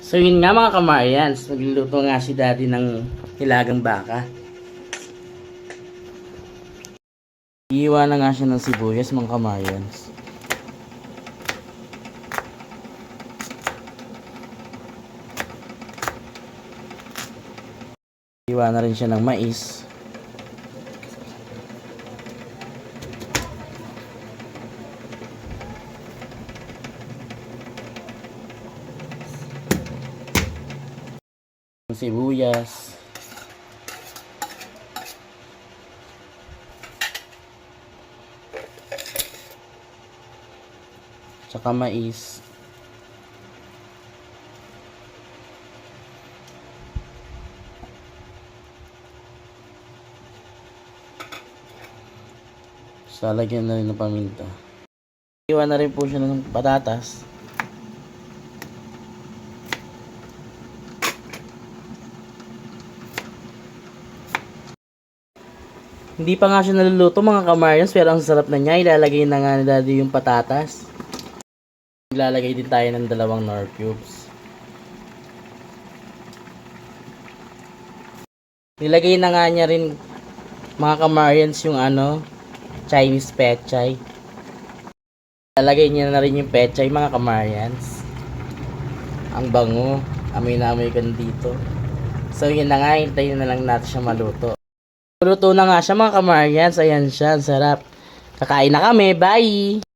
So yun nga mga kamayans, nagluluto nga si daddy ng hilagang baka. Iiwa na nga siya ng sibuyas mga kamayans. Iiwa na rin siya ng mais. Sibuyas. Tsaka mais. So, lagyan na rin ng paminta. Iwan na rin po siya ng patatas. Hindi pa nga siya naluluto mga kamayans, pero ang sarap na niya. Ilalagay na nga ni daddy yung patatas. Ilalagay din tayo ng 2 Knorr cubes. Nilagay na nga niya rin mga kamayans yung Chinese pechay. Ilalagay niya na rin yung pechay mga kamayans. Ang bango. Amoy na amoy ko dito. So yun na nga, hintayin na lang natin siya maluto. Luto na nga siya mga kamayans. Ayan siya, ang sarap. Kakain na kami, bye!